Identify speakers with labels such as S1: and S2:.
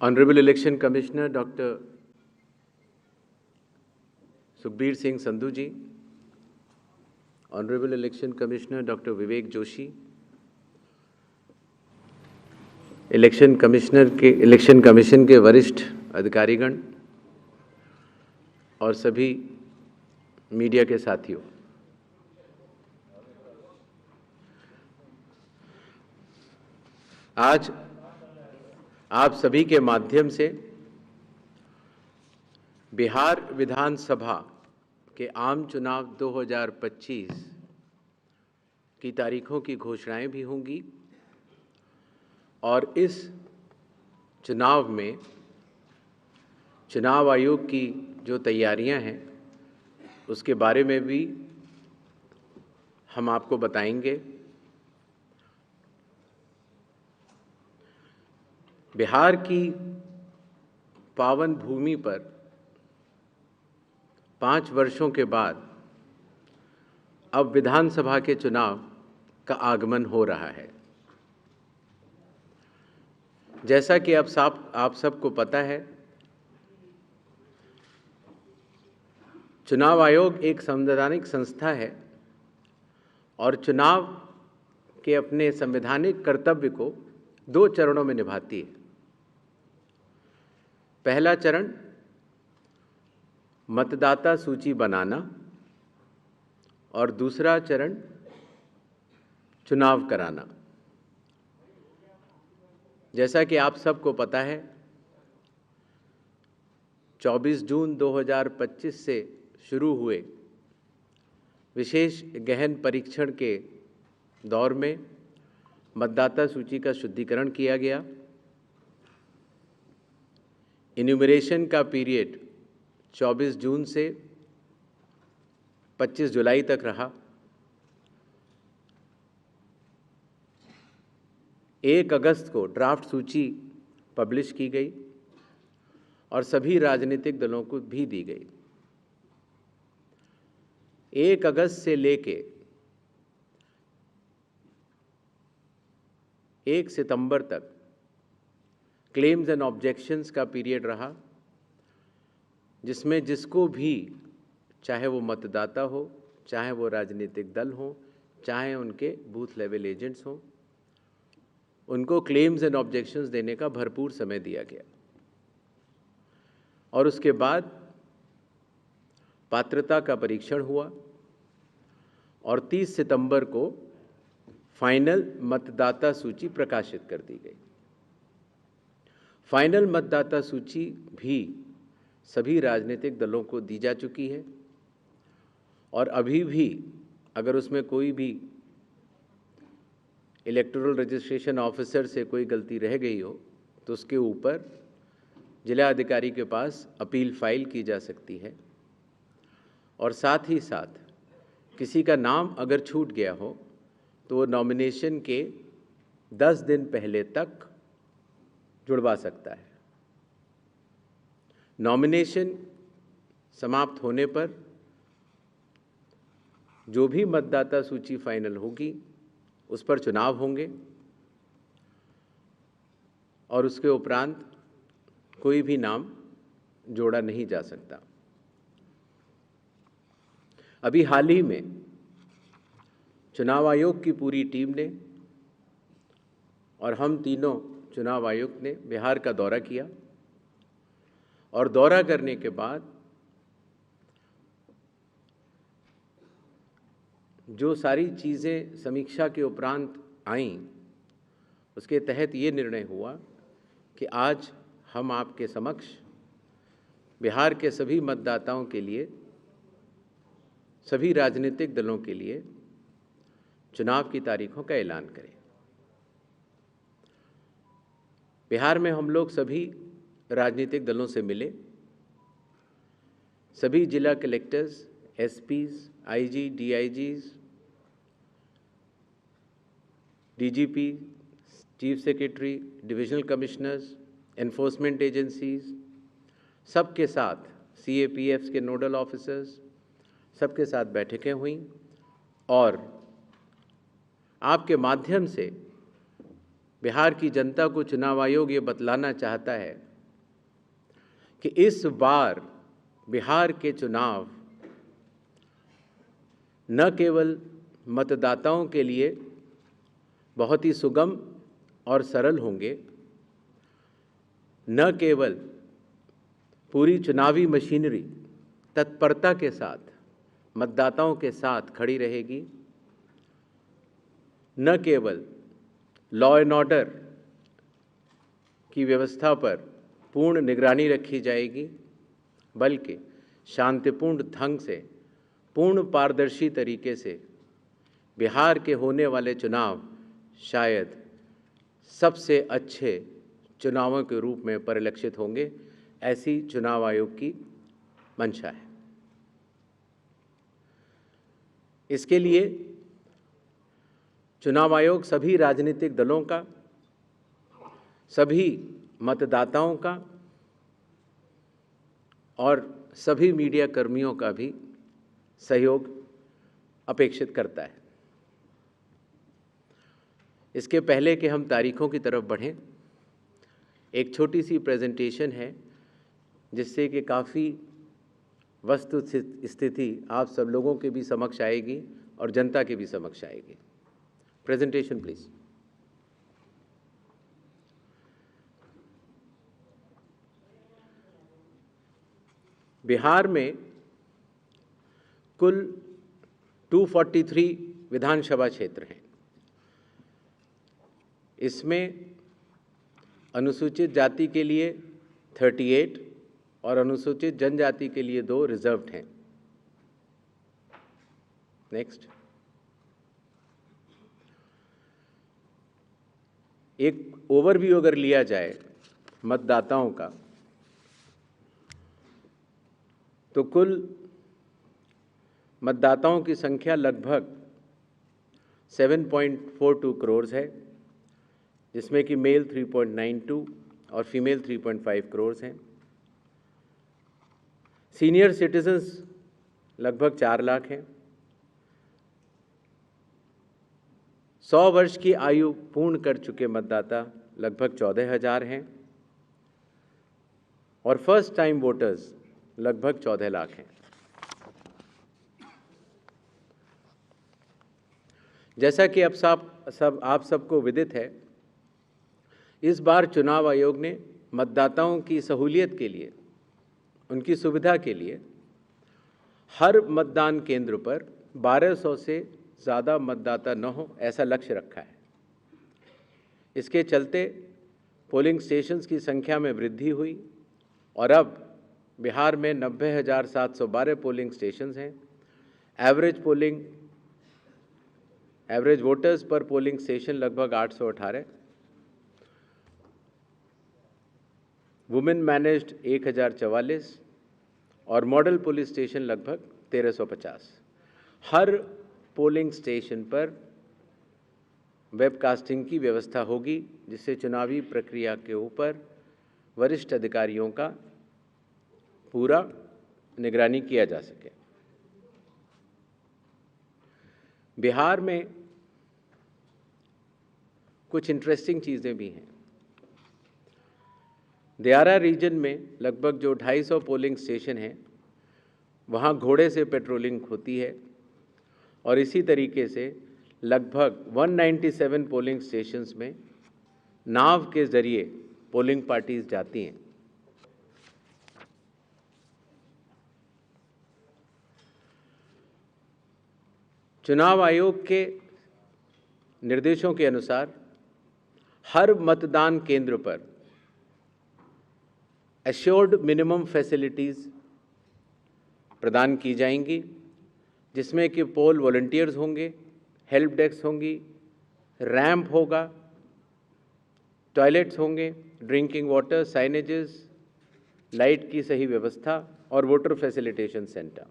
S1: Honorable Election Commissioner Dr. Sukhbir Singh Sandhu ji, Honorable Election Commissioner Dr. Vivek Joshi, election commission के वरिष्ठ अधिकारीगण और सभी media के साथियों, आज आप सभी के माध्यम से बिहार विधानसभा के आम चुनाव 2025 की तारीखों की घोषणाएं भी होंगी और इस चुनाव में चुनाव आयोग की जो तैयारियां हैं उसके बारे में भी हम आपको बताएंगे। बिहार की पावन भूमि पर 5 वर्षों के बाद अब विधानसभा के चुनाव का आगमन हो रहा है। जैसा कि आप सबको पता है, चुनाव आयोग एक संवैधानिक संस्था है और चुनाव के अपने संवैधानिक कर्तव्य को 2 चरणों में निभाती है। पहला चरण मतदाता सूची बनाना और दूसरा चरण चुनाव कराना। जैसा कि आप सबको पता है, 24 जून 2025 से शुरू हुए विशेष गहन परीक्षण के दौर में मतदाता सूची का शुद्धिकरण किया गया। इन्यूमरेशन का पीरियड 24 जून से 25 जुलाई तक रहा। 1 अगस्त को ड्राफ्ट सूची पब्लिश की गई और सभी राजनीतिक दलों को भी दी गई। 1 अगस्त से लेके 1 सितंबर तक क्लेम्स एंड ऑब्जेक्शंस का पीरियड रहा, जिसमें जिसको भी, चाहे वो मतदाता हो, चाहे वो राजनीतिक दल हो, चाहे उनके बूथ लेवल एजेंट्स हों, उनको क्लेम्स एंड ऑब्जेक्शंस देने का भरपूर समय दिया गया। और उसके बाद पात्रता का परीक्षण हुआ और 30 सितंबर को फाइनल मतदाता सूची प्रकाशित कर दी गई। फाइनल मतदाता सूची भी सभी राजनीतिक दलों को दी जा चुकी है और अभी भी अगर उसमें कोई भी इलेक्टोरल रजिस्ट्रेशन ऑफिसर से कोई गलती रह गई हो तो उसके ऊपर जिला अधिकारी के पास अपील फाइल की जा सकती है। और साथ ही साथ किसी का नाम अगर छूट गया हो तो वो नॉमिनेशन के 10 दिन पहले तक जुड़वा सकता है। नॉमिनेशन समाप्त होने पर जो भी मतदाता सूची फाइनल होगी उस पर चुनाव होंगे और उसके उपरांत कोई भी नाम जोड़ा नहीं जा सकता। अभी हाल ही में चुनाव आयोग की पूरी टीम ने और हम तीनों चुनाव आयुक्त ने बिहार का दौरा किया और दौरा करने के बाद जो सारी चीज़ें समीक्षा के उपरांत आईं, उसके तहत ये निर्णय हुआ कि आज हम आपके समक्ष बिहार के सभी मतदाताओं के लिए, सभी राजनीतिक दलों के लिए चुनाव की तारीखों का ऐलान करें। बिहार में हम लोग सभी राजनीतिक दलों से मिले, सभी जिला collectors, SPs, IGs, DIGs, DGP, chief secretary, divisional commissioners, enforcement agencies, सबके साथ सीएपीएफ्स के नोडल ऑफिसर्स, सबके साथ बैठकें हुई और आपके माध्यम से बिहार की जनता को चुनाव आयोग ये बतलाना चाहता है कि इस बार बिहार के चुनाव न केवल मतदाताओं के लिए बहुत ही सुगम और सरल होंगे, न केवल पूरी चुनावी मशीनरी तत्परता के साथ मतदाताओं के साथ खड़ी रहेगी, न केवल लॉ एंड ऑर्डर की व्यवस्था पर पूर्ण निगरानी रखी जाएगी, बल्कि शांतिपूर्ण ढंग से, पूर्ण पारदर्शी तरीके से बिहार के होने वाले चुनाव शायद सबसे अच्छे चुनावों के रूप में परिलक्षित होंगे, ऐसी चुनाव आयोग की मंशा है। इसके लिए चुनाव आयोग सभी राजनीतिक दलों का, सभी मतदाताओं का और सभी मीडिया कर्मियों का भी सहयोग अपेक्षित करता है। इसके पहले कि हम तारीखों की तरफ बढ़ें, एक छोटी सी प्रेजेंटेशन है जिससे कि काफ़ी वस्तु स्थिति आप सब लोगों के भी समक्ष आएगी और जनता के भी समक्ष आएगी। Presentation please. बिहार में कुल 243 विधानसभा क्षेत्र हैं। इसमें अनुसूचित जाति के लिए 38 और अनुसूचित जनजाति के लिए 2 रिजर्व्ड हैं। नेक्स्ट। एक ओवरव्यू अगर लिया जाए मतदाताओं का, तो कुल मतदाताओं की संख्या लगभग 7.42 करोड़ है, जिसमें कि मेल 3.92 और फीमेल 3.5 करोड़ हैं। सीनियर सिटीजन्स लगभग 4 लाख हैं। 100 वर्ष की आयु पूर्ण कर चुके मतदाता लगभग 14,000 हैं और फर्स्ट टाइम वोटर्स लगभग 14 लाख हैं। जैसा कि अब आप सबको विदित है, इस बार चुनाव आयोग ने मतदाताओं की सहूलियत के लिए, उनकी सुविधा के लिए हर मतदान केंद्र पर 1200 से ज़्यादा मतदाता न हो, ऐसा लक्ष्य रखा है। इसके चलते पोलिंग स्टेशंस की संख्या में वृद्धि हुई और अब बिहार में 90,712 पोलिंग स्टेशंस हैं। एवरेज वोटर्स पर पोलिंग स्टेशन लगभग 818। वुमेन मैनेज्ड 1044 और मॉडल पुलिस स्टेशन लगभग 1350। हर पोलिंग स्टेशन पर वेबकास्टिंग की व्यवस्था होगी, जिससे चुनावी प्रक्रिया के ऊपर वरिष्ठ अधिकारियों का पूरा निगरानी किया जा सके। बिहार में कुछ इंटरेस्टिंग चीज़ें भी हैं। दियारा रीजन में लगभग जो 250 पोलिंग स्टेशन हैं, वहाँ घोड़े से पेट्रोलिंग होती है और इसी तरीके से लगभग 197 पोलिंग स्टेशंस में नाव के ज़रिए पोलिंग पार्टीज जाती हैं। चुनाव आयोग के निर्देशों के अनुसार हर मतदान केंद्र पर एश्योर्ड मिनिमम फैसिलिटीज़ प्रदान की जाएंगी, जिसमें कि पोल वॉलंटियर्स होंगे, हेल्प डेस्क होंगी, रैंप होगा, टॉयलेट्स होंगे, ड्रिंकिंग वाटर, साइनेजेस, लाइट की सही व्यवस्था और वोटर फैसिलिटेशन सेंटर।